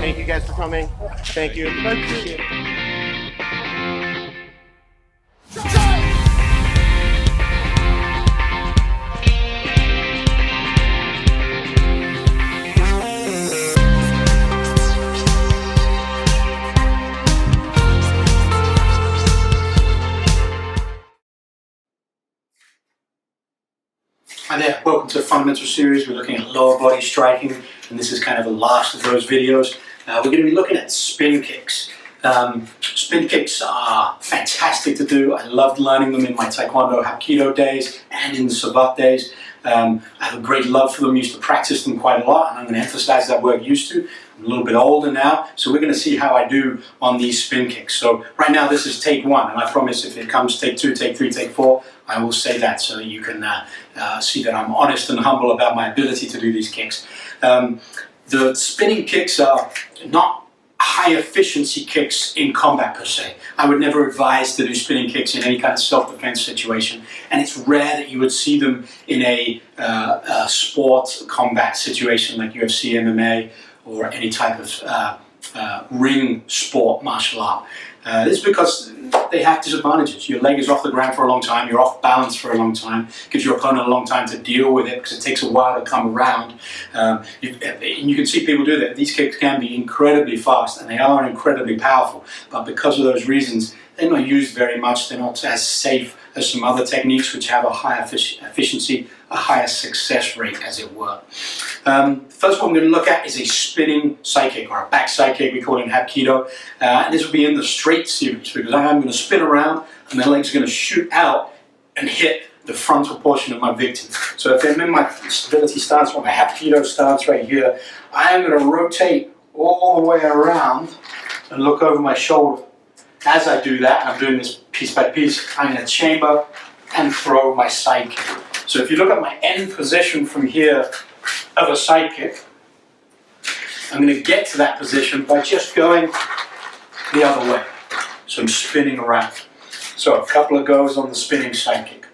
Thank you guys for coming. Thank you. Appreciate it. Hi there, welcome to the Fundamental Series. We're looking at lower body striking, and this is kind of the last of those videos. We're going to be looking at spin kicks. Spin kicks are fantastic to do. I loved learning them in my Taekwondo Hapkido days and in the Savate days. I have a great love for them, used to practice them quite a lot, and I'm going to emphasize that word used to. I'm a little bit older now, so we're going to see how I do on these spin kicks. So right now this is take one, and I promise if it comes take two, take three, take four, I will say that so that you can see that I'm honest and humble about my ability to do these kicks. The spinning kicks are not high efficiency kicks in combat per se. I would never advise to do spinning kicks in any kind of self-defense situation, and it's rare that you would see them in a sport combat situation like UFC, MMA, or any type of ring sport martial art. This is because they have disadvantages. Your leg is off the ground for a long time, you're off balance for a long time, gives your opponent a long time to deal with it because it takes a while to come around. You can see people do that. These kicks can be incredibly fast and they are incredibly powerful, but because of those reasons, they're not used very much. They're not as safe as some other techniques which have a higher efficiency, a higher success rate, as it were. First one we're going to look at is a spinning side kick, or a back side kick, we call it in Hapkido. And this will be in the straight series, because I'm going to spin around and my legs are going to shoot out and hit the frontal portion of my victim. So if I'm in my stability stance, or my Hapkido stance right here, I am going to rotate all the way around and look over my shoulder. As I do that, I'm doing this piece by piece, I'm going to chamber and throw my side kick. So if you look at my end position from here of a side kick, I'm going to get to that position by just going the other way. So I'm spinning around. So a couple of goes on the spinning side kick.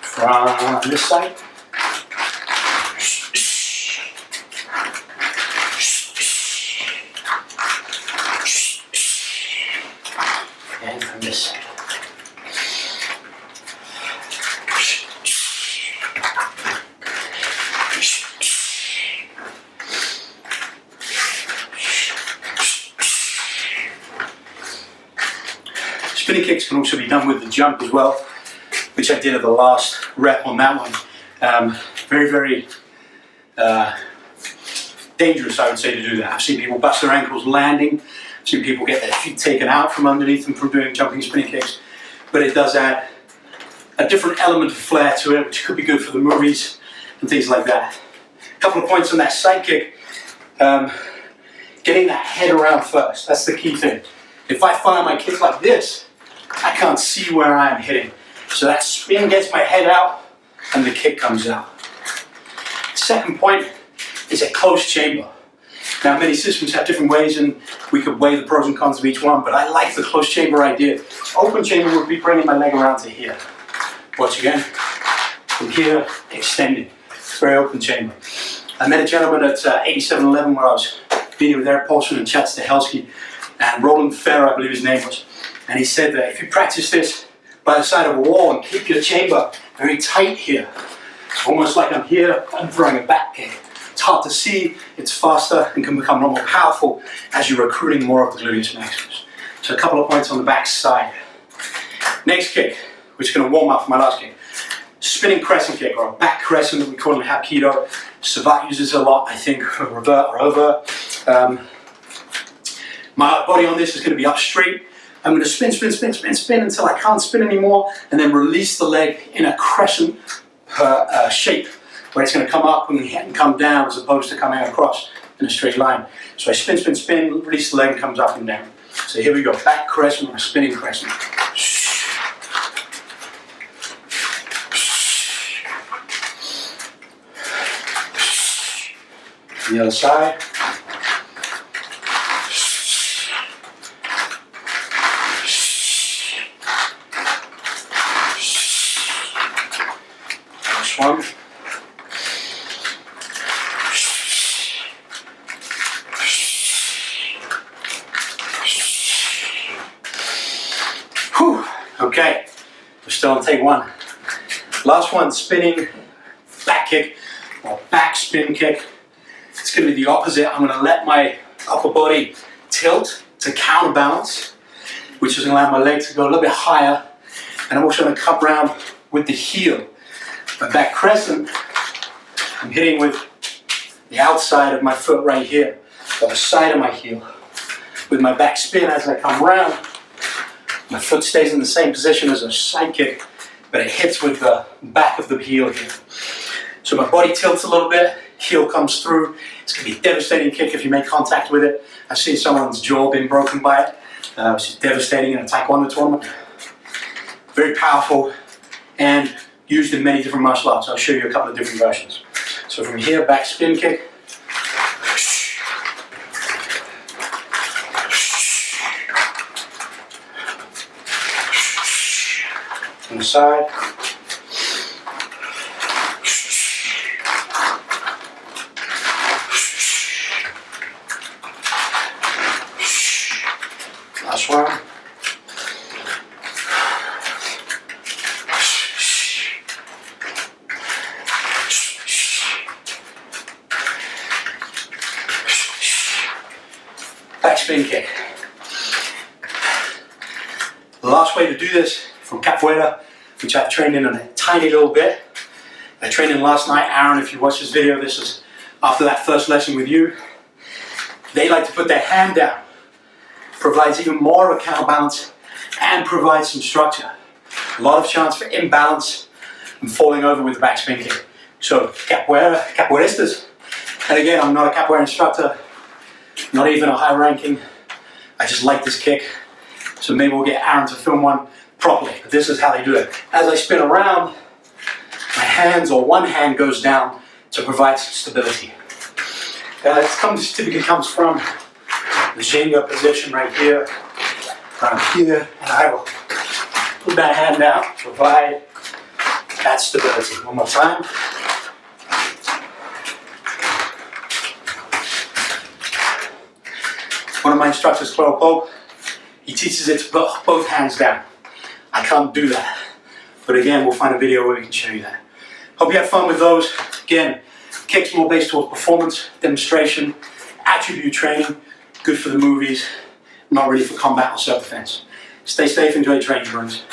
From this side. And from this side. Spinning kicks can also be done with the jump as well, which I did at the last rep on that one. Very, very dangerous, I would say, to do that. I've seen people bust their ankles landing. I've seen people get their feet taken out from underneath them from doing jumping spinning kicks. But it does add a different element of flair to it, which could be good for the movies and things like that. A couple of points on that side kick. Getting that head around first, that's the key thing. If I fire my kick like this, I can't see where I am hitting. So that spin gets my head out and the kick comes out. Second point is a close chamber. Now many systems have different ways and we could weigh the pros and cons of each one, but I like the close chamber idea. Open chamber would be bringing my leg around to here. Watch again. From here, extending. It's very open chamber. I met a gentleman at 8711 where I was meeting with Eric Paulson and Chad Stahelski and Roland Fair, I believe his name was. And he said that if you practice this by the side of a wall and keep your chamber very tight here, almost like I'm here, I'm throwing a back kick. It's hard to see, it's faster, and can become a lot more powerful as you're recruiting more of the gluteus maximus. So a couple of points on the back side. Next kick, which is going to warm up for my last kick. Spinning crescent kick, or a back crescent that we call in Hapkido. Savate uses a lot, I think, revert or over. My body on this is going to be up straight. I'm going to spin, spin, spin, spin, spin until I can't spin anymore, and then release the leg in a crescent shape, where it's going to come up and come down as opposed to coming across in a straight line. So I spin, spin, spin, release the leg, and comes up and down. So here we go, back crescent or spinning crescent. The other side. Okay, we're still on take one. Last one, spinning back kick or back spin kick. It's going to be the opposite. I'm going to let my upper body tilt to counterbalance, which is going to allow my legs to go a little bit higher. And I'm also going to come round with the heel. My back crescent, I'm hitting with the outside of my foot right here, or the side of my heel. With my back spin, as I come round, my foot stays in the same position as a side kick, but it hits with the back of the heel here. So my body tilts a little bit, heel comes through. It's going to be a devastating kick if you make contact with it. I've seen someone's jaw being broken by it, which is devastating in a Taekwondo tournament. Very powerful and used in many different martial arts. I'll show you a couple of different versions. So from here, back spin kick. On the side. Last one. Back spin kick. The last way to do this from capoeira, which I've trained in a tiny little bit. I trained in last night. Aaron, if you watch this video, this is after that first lesson with you. They like to put their hand down. Provides even more of a counterbalance and provides some structure. A lot of chance for imbalance and falling over with the back spin kick. So capoeiristas, and again, I'm not a capoeira instructor, not even a high ranking. I just like this kick. So maybe we'll get Aaron to film one properly, but this is how they do it. As I spin around, my hands or one hand goes down to provide some stability. This typically comes from the Jenga position right here, and I will put that hand down to provide that stability. One more time. One of my instructors, Cloro Pope, he teaches it to put both hands down. I can't do that. But again, we'll find a video where we can show you that. Hope you have fun with those. Again, kicks more based towards performance, demonstration, attribute training, good for the movies, not really for combat or self-defense. Stay safe, enjoy your training, friends.